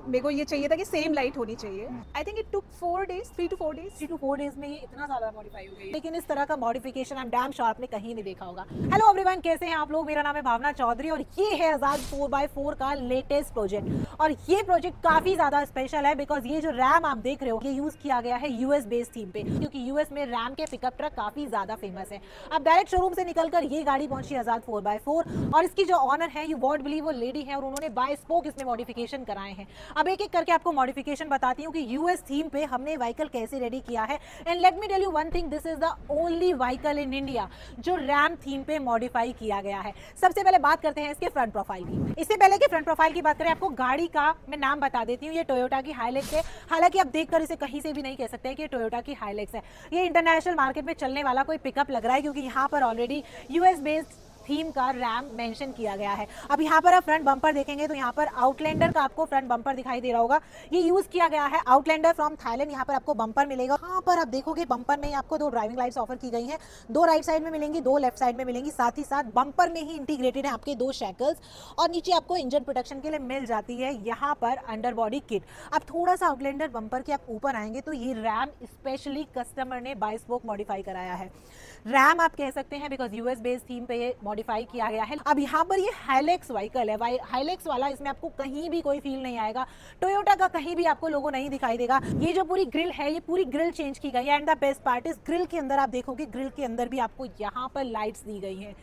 मेरे को ये चाहिए था कि सेम लाइट होनी चाहिए। I think it took 4 days, 3 to 4 days. 3 to 4 days में ये इतना ज्यादा मॉडिफाई हो गई, लेकिन इस तरह का modification I am damn sure आपने कहीं नहीं देखा होगा। हेलो एवरीवन, कैसे हैं आप लोग? मेरा नाम है भावना चौधरी और ये है आजाद 4x4 का लेटेस्ट प्रोजेक्ट। और ये प्रोजेक्ट काफी ज्यादा स्पेशल है बिकॉज ये जो रैम आप देख रहे हो ये यूज किया गया है यूएस बेस्ड थीम पे, क्योंकि यूएस में रैम के पिकअप ट्रक काफी ज्यादा फेमस है। अब डायरेक्ट शोरूम से निकलकर ये गाड़ी पहुंची आजाद 4x4 और इसकी जो ऑनर है यू वॉन्ट बिलीव वो लेडी है और उन्होंने बाय स्पोक इसमें मॉडिफिकेशन कराए हैं। अब एक एक करके आपको मॉडिफिकेशन बताती हूँ कि यूएस थीम पे हमने व्हीकल कैसे रेडी किया है। And let me tell you one thing, this is the only vehicle in India जो रैम थीम पे मॉडिफाई किया गया है। सबसे पहले बात करते हैं इसके फ्रंट प्रोफाइल की। इससे पहले कि फ्रंट प्रोफाइल की बात करें, आपको गाड़ी का मैं नाम बता देती हूँ। ये टोयोटा की हाइलेक्स है। हालांकि आप देखकर इसे कहीं से भी नहीं कह सकते कि ये टोयोटा की हाइलेक्स है। ये इंटरनेशनल मार्केट में चलने वाला कोई पिकअप लग रहा है क्योंकि यहाँ पर ऑलरेडी यूएस बेस्ड थीम का रैम मेंशन किया गया है। अब यहाँ पर आप फ्रंट बम्पर देखेंगे तो यहाँ पर आउटलैंडर का आपको फ्रंट बम्पर दिखाई दे रहा होगा। ये यूज किया गया है आउटलैंडर फ्रॉम थाईलैंड। यहाँ पर आपको बम्पर मिलेगा। यहाँ पर आप देखोगे बम्पर में आपको 2 ड्राइविंग लाइट्स ऑफर की गई हैं। 2 राइट साइड में मिलेंगी, 2 लेफ्ट साइड में मिलेंगी। साथ ही साथ बम्पर में ही इंटीग्रेटेड है आपके 2 शैकल्स और नीचे आपको इंजन प्रोटेक्शन के लिए मिल जाती है यहाँ पर अंडर बॉडी किट। अब थोड़ा सा आउटलैंडर बम्पर के आप ऊपर आएंगे तो ये रैम स्पेशली कस्टमर ने बाय स्पोक मॉडिफाई कराया है। रैम आप कह सकते हैं बिकॉज यूएस बेस्ड थीम पे ये मॉडिफाई किया गया है। अब यहाँ पर ये हाइलेक्स व्हीकल है। हाइलेक्स वाला इसमें आपको कहीं भी कोई फील नहीं आएगा। टोयोटा का कहीं भी आपको लोगो नहीं दिखाई देगा। ये जो पूरी ग्रिल है ये पूरी ग्रिल चेंज की गई है। And the best part is grill के अंदर आप देखोगे, ग्रिल के अंदर भी आपको यहाँ पर लाइट्स दी गई हैं।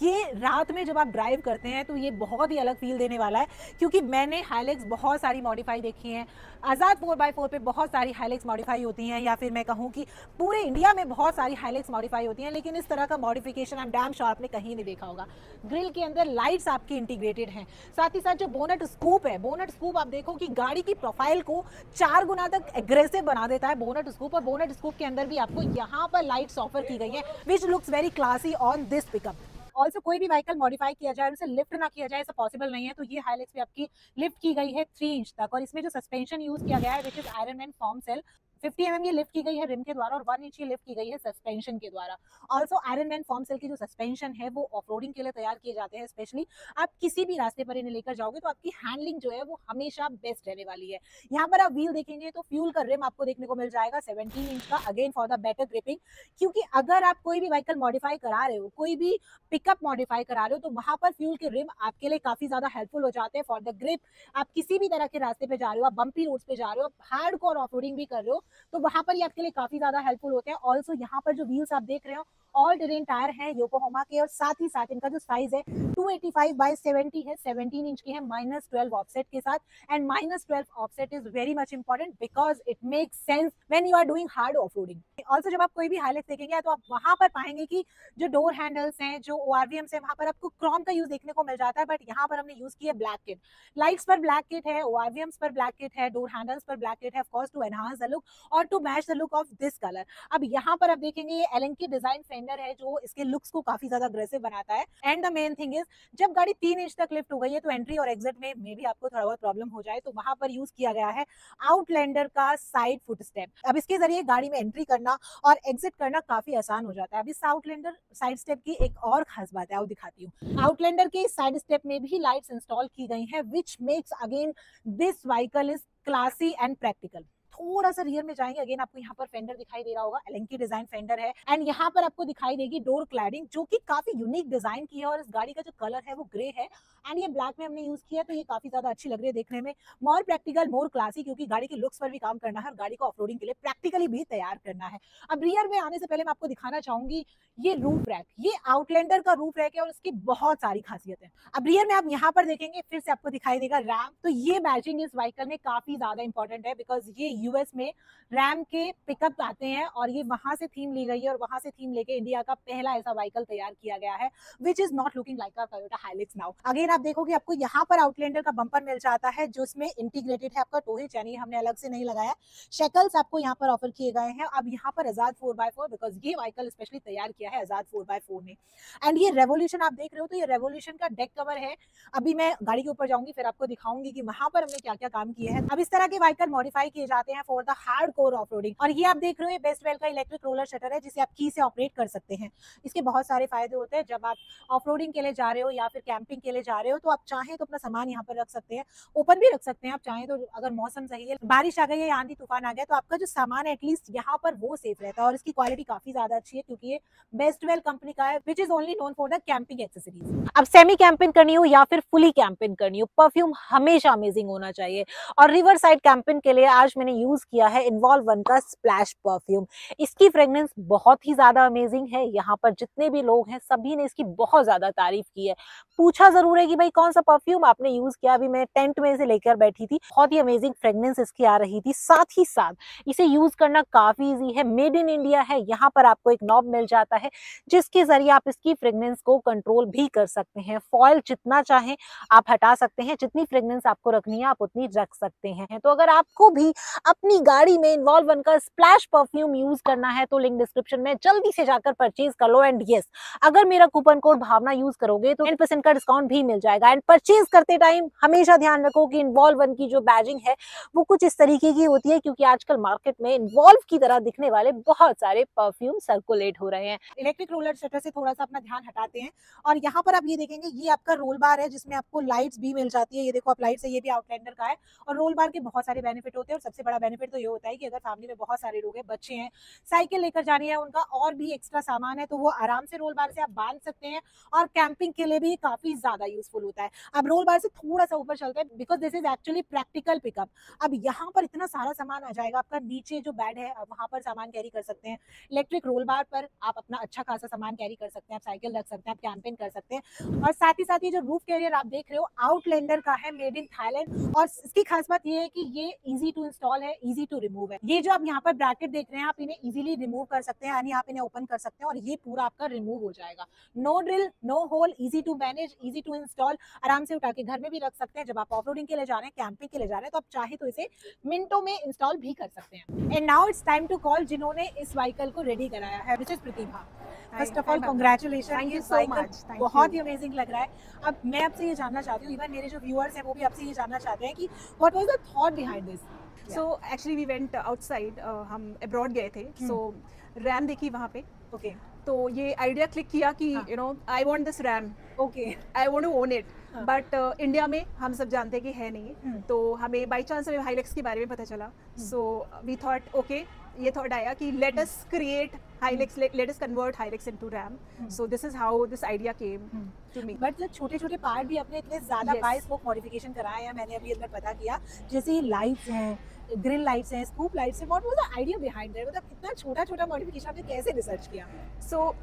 ये रात में जब आप ड्राइव करते हैं तो ये बहुत ही अलग फील देने वाला है, क्योंकि मैंने हाइलेक्स बहुत सारी मॉडिफाई देखी हैं। आजाद 4x4 पे बहुत सारी हाइलेक्स मॉडिफाई होती हैं, या फिर मैं कहूँ कि पूरे इंडिया में बहुत सारी हाइलेक्स मॉडिफाई होती हैं, लेकिन इस तरह का मॉडिफिकेशन आप डैम श्योर आपने कहीं नहीं देखा होगा। ग्रिल के अंदर लाइट्स आपकी इंटीग्रेटेड हैं। साथ ही साथ जो बोनट स्कूप है, बोनट स्कूप आप देखो कि गाड़ी की प्रोफाइल को 4 गुना तक एग्रेसिव बना देता है बोनट स्कूप। और बोनट स्कूप के अंदर भी आपको यहाँ पर लाइट्स ऑफर की गई है which looks very classy on this pickup. Also कोई भी व्हीकल मॉडिफाई किया जाए और उसे लिफ्ट ना किया जाए ऐसा पॉसिबल नहीं है, तो ये हाइलेक्स पे आपकी लिफ्ट की गई है 3 इंच तक। और इसमें जो सस्पेंशन यूज किया गया है which is Ironman foam cell, 50 mm ये लिफ्ट की गई है रिम के द्वारा और 1 इंच ये लिफ्ट की गई है सस्पेंशन के द्वारा। Also Ironman foam cell की जो सस्पेंशन है वो ऑफ रोडिंग के लिए तैयार किए जाते हैं। स्पेशली आप किसी भी रास्ते पर इन्हें लेकर जाओगे तो आपकी हैंडलिंग जो है वो हमेशा बेस्ट रहने वाली है। यहाँ पर आप व्हील देखेंगे तो फ्यूल का रिम आपको देखने को मिल जाएगा 17 इंच का, again for the better gripping. क्योंकि अगर आप कोई भी व्हीकल मॉडिफाई करा रहे हो, कोई भी पिकअप मॉडिफाई करा रहे हो, तो वहां पर फ्यूल के रिम आपके लिए काफी ज्यादा हेल्पफुल हो जाते हैं फॉर द ग्रिप। आप किसी भी तरह के रास्ते पे जा रहे हो, आप बम्पी रोड्स पे जा रहे हो, हार्ड कोर ऑफ रोडिंग भी कर रहे हो, तो वहां पर आपके लिए काफी ज्यादा हेल्पफुल होते हैं। ऑल्सो यहाँ पर जो व्हील्स आप देख रहे हो ऑल टेरेन टायर है योकोहामा के, और साथ ही साथ इनका जो साइज है 285/70 है, 17 इंच की है, -12 ऑफसेट के साथ। And -12 offset is very much important because it makes sense when you are doing hard off roading. Also जब आप कोई भी हाइलेक्स देखेंगे तो आप वहां पर पाएंगे कि जो डोर हैंडल्स हैं, जो ओआरवीएम्स है, वहां पर आपको क्रोम का यूज देखने को मिल जाता है, बट यहाँ पर हमने यूज किया ब्लैक किट। लाइट्स पर ब्लैक किट है, ओआरवीएम्स पर ब्लैक किट है, डोर हैंडल्स पर ब्लैक किट है, of course to enhance the look और to match the look of this colour. अब यहाँ पर आप देखेंगे ये एलन की डिजाइन फेंडर है जो इसके लुक्स को काफी ज्यादा अग्रेसिव बनाता है। And the main thing is जब गाड़ी 3 इंच तक लिफ्ट हो गई है तो एंट्री और एग्जिट में मे भी आपको थोड़ा बहुत प्रॉब्लम हो जाए, तो वहां पर यूज किया गया है आउटलैंडर का साइड फुट स्टेप। अब इसके जरिए गाड़ी में एंट्री करना और एग्जिट करना काफी आसान हो जाता है। अब इस आउटलैंडर साइड स्टेप की एक और खास बात है, आओ दिखाती हूँ। आउटलैंडर के साइड स्टेप में भी लाइट्स इंस्टॉल की गई है which makes again this vehicle is classy and practical. थोड़ा सा रियर में जाएंगे, अगेन आपको यहाँ पर फेंडर दिखाई दे रहा होगा, एलन की डिजाइन फेंडर है। एंड यहाँ पर आपको दिखाई देगी डोर क्लैडिंग जो कि काफी यूनिक डिजाइन की है, और इस गाड़ी का जो कलर है वो ग्रे है एंड ये ब्लैक में हमने यूज किया, तो ये काफी ज्यादा अच्छी लग रही है देखने में, मोर प्रैक्टिकल, मोर क्लासी, क्योंकि गाड़ी के लुक्स पर भी काम करना है और गाड़ी को ऑफ रोडिंग के लिए प्रैक्टिकली भी तैयार करना है। अब रियर में आने से पहले मैं आपको दिखाना चाहूंगी ये रूफ रैक। ये आउटलैंडर का रूफ रैक है और इसकी बहुत सारी खासियत है। अब रियर में आप यहाँ पर देखेंगे फिर से आपको दिखाई देगा रैम, तो ये मैचिंग इस व्हीकल में काफी ज्यादा इंपॉर्टेंट है बिकॉज ये यूएस में रैम के पिकअप आते हैं और ये वहां से थीम ली गई है और वहां से थीम लेके इंडिया का पहला ऐसा व्हीकल तैयार किया गया है which is not looking like a Toyota Hilux now. Again आप देखोगे आपको यहाँ पर आउटलैंडर का बम्पर मिल जाता है जो इसमें इंटीग्रेटेड है आपका टोहिच, यानी हमने अलग से नहीं लगाया। शेकल्स आपको यहाँ पर ऑफर किए गए हैं। अब यहाँ पर आजाद 4x4 बिकॉज ये व्हीकल स्पेशली तैयार किया है आजाद 4x4 ने। एंड ये रेवोल्यूशन आप देख रहे हो तो ये रेवोल्यूशन का डेक कवर है। अभी मैं गाड़ी के ऊपर जाऊंगी फिर आपको दिखाऊंगी कि वहां पर हमने क्या क्या काम किए हैं। अब इस तरह के व्हीकल मॉडिफाई किए जाते हैं for the hard core off roading. और ये आप देख रहे हो, ये बेस्टवेल का इलेक्ट्रिक रोलर शटर है जिसे आप की से ऑपरेट कर सकते हैं। इसके बहुत सारे फायदे होते हैं। जब आप ऑफ रोडिंग के लिए जा रहे हो या फिर कैंपिंग के लिए जा रहे हो तो आप चाहें तो अपना सामान यहाँ पर रख सकते हैं, ओपन भी रख सकते हैं। आप चाहें तो अगर मौसम सही है, बारिश आ गई है या आंधी तूफान आ गया, तो आपका जो सामान है एटलीस्ट यहाँ पर वो सेफ रहता है। और इसकी क्वालिटी काफी ज्यादा अच्छी है क्योंकि ये बेस्टवेल कंपनी का है, which is only known for the camping accessories. अब सेमी कैंपिंग करनी हो या फिर फुली कैंपिंग करनी हो, परफ्यूम हमेशा अमेजिंग होना चाहिए। और रिवर साइड कैंपिंग के लिए आज मैंने यूज किया है इन्वॉल्व वन का स्प्लैश परफ्यूम। इसकी फ्रेग्रेंस बहुत ही ज्यादा अमेजिंग है। यहाँ पर जितने भी लोग हैं सभी ने इसकी बहुत ज्यादा तारीफ की है। पूछा जरूर है कि भाई कौन सा परफ्यूम आपने यूज किया। अभी मैं टेंट में इसे लेकर बैठी थी, बहुत ही अमेजिंग फ्रेग्रेंस इसकी आ रही थी। साथ ही साथ इसे यूज करना काफी इजी है, मेड इन इंडिया है। यहाँ पर आपको एक नॉब मिल जाता है जिसके जरिए आप इसकी फ्रेग्रेंस को कंट्रोल भी कर सकते हैं। फॉयल जितना चाहें आप हटा सकते हैं, जितनी फ्रेग्रेंस आपको रखनी है आप उतनी रख सकते हैं। तो अगर आपको भी अपनी गाड़ी में इन्वॉल्व वन का स्प्लैश परफ्यूम यूज करना है तो लिंक डिस्क्रिप्शन में जल्दी से जाकर परचेज कर लो। एंड यस, अगर मेरा कूपन कोड भावना यूज करोगे तो 10% का डिस्काउंट भी मिल जाएगा। एंड परचेज करते टाइम हमेशा ध्यान रखो कि इन्वॉल्व वन की जो बैजिंग है वो कुछ इस तरीके की होती है, क्योंकि आजकल मार्केट में इन्वॉल्व की तरह दिखने वाले बहुत सारे परफ्यूम सर्कुलेट हो रहे हैं। इलेक्ट्रिक रोलर शटर से थोड़ा सा अपना ध्यान हटाते हैं और यहाँ पर आप ये देखेंगे, ये आपका रोल बार है जिसमें आपको लाइट्स भी मिल जाती है। ये देखो आप लाइट से, ये भी आउटलाइनर का है। और रोल बार के बहुत सारे बेनिफिट होते हैं और सबसे बड़ा बेनिफिट तो ये होता है कि अगर फैमिली में बहुत सारे लोग हैं, बच्चे हैं, साइकिल लेकर जानी है, उनका और भी एक्स्ट्रा सामान है, तो वो आराम से रोल बार से आप बांध सकते हैं। और कैंपिंग के लिए भी काफी ज्यादा यूजफुल होता है। अब रोल बार से थोड़ा सा ऊपर चलते हैं because this is actually practical pickup. अब यहाँ पर इतना सारा सामान आ जाएगा, आपका नीचे जो बेड है आप वहां पर सामान कैरी कर सकते हैं। इलेक्ट्रिक रोल बार पर आप अपना अच्छा खासा सामान कैरी कर सकते हैं, आप साइकिल रख सकते हैं, आप कैंपिंग कर सकते हैं। और साथ ही साथ ये जो रूफ कैरियर आप देख रहे हो आउटलैंडर का है, मेड इन थाईलैंड। और इसकी खास बात ये है कि ये इजी टू इंस्टॉल है, इजी टू रिमूव है। ये जो आप यहाँ पर ब्रैकेट देख रहे हैं आप इन्हें इजीली रिमूव कर सकते हैं, यानी आप इन्हें ओपन कर सकते हैं और ये पूरा आपका रिमूव हो जाएगा। No drill, no hole, easy to manage, easy to install. आराम से उठा के घर में भी रख सकते हैं। जब आप ऑफ रोडिंग के लिए जा रहे हैं, कैंपिंग के लिए जा रहे हैं, तो आप चाहे तो इसे मिनटों में इंस्टॉल भी कर सकते हैं। And now it's time to call जिन्होंने इस व्हीकल को रेडी कराया है, which is Pratibha. First of all congratulation, thank you so much, बहुत ही अमेजिंग लग रहा है। अब मैं आपसे ये जानना चाहती हूँ, इवन मेरे जो व्यूअर्स हैं वो भी आपसे ये जानना चाहते हैं कि what was the thought behind this. So actually we went outside, हम अब्रॉड गए थे, सो रैम देखी वहाँ पे। ओके, तो ये आइडिया क्लिक किया कि you know I want this Ram, okay, I want to own it. But India में हम सब जानते हैं कि है नहीं, तो हमें बाई चांस हमें हाइलेक्स के बारे में पता चला। सो वी थॉट ओके, ये थॉट आया कि let us create Hilux, let us convert Hilux into Ram. So this is how this idea came to me. But जो छोटे छोटे पार्ट भी अपने इतने ज्यादा बाय स्पोक मॉडिफिकेशन कराए हैं, मैंने अभी अंदर पता किया, जैसे लाइट्स हैं, ग्रिल लाइट्स हैं, स्कूप लाइट्स हैं, what was the idea behind that? मतलब इतना छोटा छोटा मॉडिफिकेशन आपने कैसे रिसर्च किया? So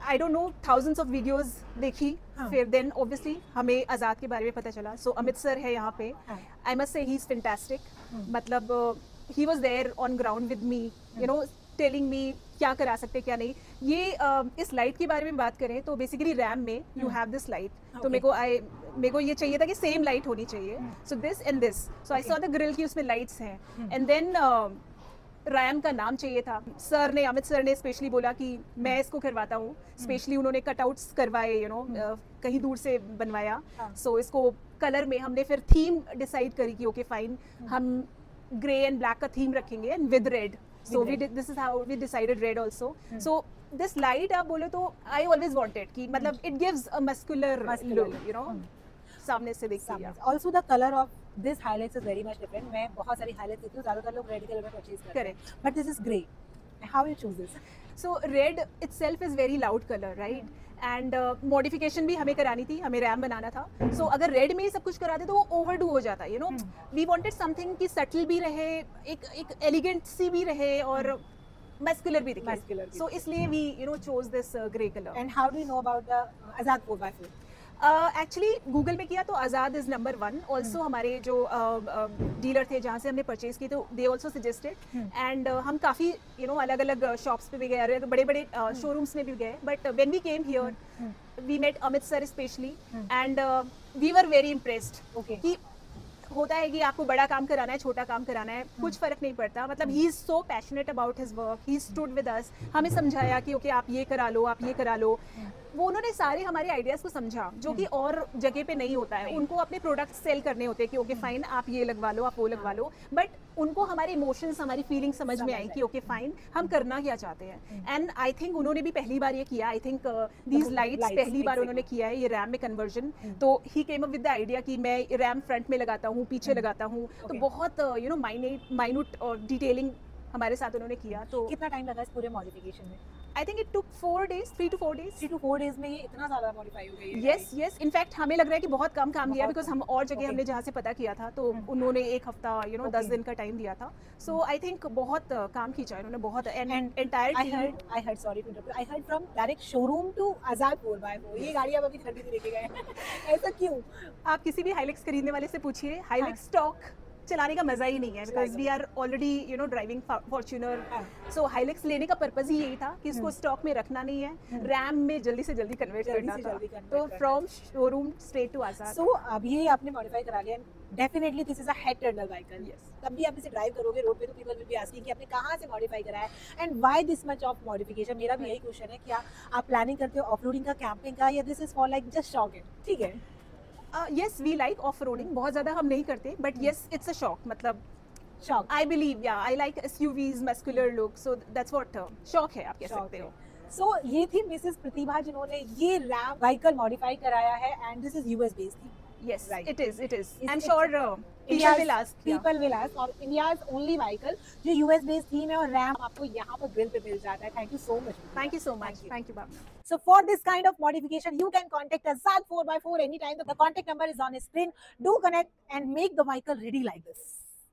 I don't know, thousands of videos देखी, फिर देन ऑब्वियसली हमें आज़ाद के बारे में पता चला। सो अमित सर है यहाँ पे, I must say he is fantastic. मतलब he was there on ground with me, you know, telling me क्या करा सकते क्या नहीं। ये इस लाइट के बारे में बात करें तो बेसिकली रैम में यू हैव दिस लाइट, तो मेरे को ये चाहिए था कि सेम लाइट होनी चाहिए। So this and this, so I saw the grill की उसमें लाइट्स हैं। एंड देन रैम का नाम चाहिए था। सर ने, अमित सर ने स्पेशली बोला कि मैं इसको करवाता हूँ। स्पेशली उन्होंने कटआउट्स करवाए, यू नो, कहीं दूर से बनवाया। सो इसको कलर में हमने फिर थीम डिसाइड करी कि ओके फाइन, हम ग्रे एंड ब्लैक का थीम रखेंगे and with red. So this is how we decided red also. So this light आप बोले तो I always wanted कि मतलब it gives a muscular look, you know, सामने से देखते हैं। Also the color of this highlights is very much different. मैं बहुत सारी highlights देखती हूँ, ज़्यादातर लोग रेड कलर में परचेज करते हैं, but this is grey. How you choose this? So red itself is very loud color, right? And modification भी हमें करानी थी, हमें रैम बनाना था। सो अगर रेड में ही सब कुछ कराते तो वो ओवरडू हो जाता है, you know. We wanted something कि सटल भी रहे, एक एलिगेंट सी भी रहे और मस्कुलर भी दिखे। सो इसलिए we you know chose this grey colour. And how do you know about the Azad 4x4? Actually Google में किया तो आज़ाद इज नंबर 1। ऑल्सो हमारे जो डीलर थे जहाँ से हमने परचेज की तो दे ऑल्सो सजेस्टेड। एंड हम काफ़ी यू नो अलग अलग शॉप्स पे भी गए, बड़े बड़े शोरूम्स में भी गए। But when we came here we met Amit sir specially and we were very impressed कि होता है कि आपको बड़ा काम कराना है, छोटा काम कराना है, कुछ फर्क नहीं पड़ता। मतलब he is so passionate about his work, he stood with us, हमें समझाया कि ओके आप ये करा लो, आप ये करा लो। वो उन्होंने सारे हमारे आइडियाज को समझा जो कि और जगह पे नहीं होता है। उनको अपने प्रोडक्ट सेल करने होते हैं कि ओके फाइन आप ये लगवा लो, आप वो लगवा लो, बट उनको हमारे इमोशंस, हमारी फीलिंग समझ में आई कि ओके फाइन हम करना क्या चाहते हैं। एंड आई थिंक उन्होंने भी पहली बार ये किया, आई थिंक दीज लाइट्स पहली बार उन्होंने किया है ये रैम में कन्वर्जन। तो he came up with the idea कि मैं रैम फ्रंट में लगाता हूँ, पीछे लगाता हूँ, तो बहुत यू नो माइन्यूट डिटेलिंग हमारे साथ उन्होंने किया। तो कितना टाइम लगा इस पूरे मॉडिफिकेशन में? I think it took 4 days, 3 to 4 days। 3 to 4 days में ये इतना ज़्यादा मॉडिफाई हो गई है? यस यस, इनफैक्ट हमें लग रहा है कि बहुत कम काम दिया, बिकॉज हम और जगह हमने जहाँ से पता किया था तो उन्होंने 1 हफ्ता 10 दिन का टाइम दिया था। सो आई थिंक बहुत काम खींचा इन्होंने, बहुत entire team. I heard, sorry to interrupt, I heard from direct showroom to Azad 4x4 ये गाड़ी आप अभी खरीद के लेके गए ऐसा क्यों? आप किसी भी हाइलेक्स खरीदने वाले से पूछिए, हाइलेक्स स्टॉक चलाने का मजा ही नहीं है, because we are already driving Fortuner. So Hilux लेने का पर्पज ही यही था कि इसको स्टॉक में रखना नहीं है, रैम में जल्दी से जल्दी कन्वर्ट करना था। तो फ्रॉम शोरूम स्ट्रेट टू आजाद। सो अब ये आपने मॉडिफाई करा लिया, definitely this is a head Turner vehicle. Yes. तब भी आप इसे ड्राइव करोगे रोड पे तो पीपल विल बी आस्किंग कि आपने कहाँ से मॉडिफाई करा है and why this much of modification. मेरा भी यही क्वेश्चन है, क्या आप प्लानिंग करते हो ऑफ-रोडिंग का, कैंपिंग का, या this is for like just शौक है? ठीक है, yes we like off roading, बहुत ज़्यादा हम नहीं करते, बट यस इट्स अ शौक, मतलब शौक। आई बिलीव या I like SUVs, muscular look, so that's what शौक है, आप कह सकते हो। सो ये थी मिसेस प्रतिभा जिन्होंने ये रैम व्हीकल मॉडिफाई कराया है and this is US based थी। Yes, Right. it is. It is. It's- I'm it's- sure people will ask. Yeah. People will ask, और India's only vehicle जो US based थीम है और RAM आपको यहाँ पर ग्रिल पे मिल जाता है। Thank you so much. Thank you so much. Thank you, Bhavna. So for this kind of modification, you can contact Azad 4x4 anytime. The contact number is on the screen. Do connect and make the vehicle ready like this.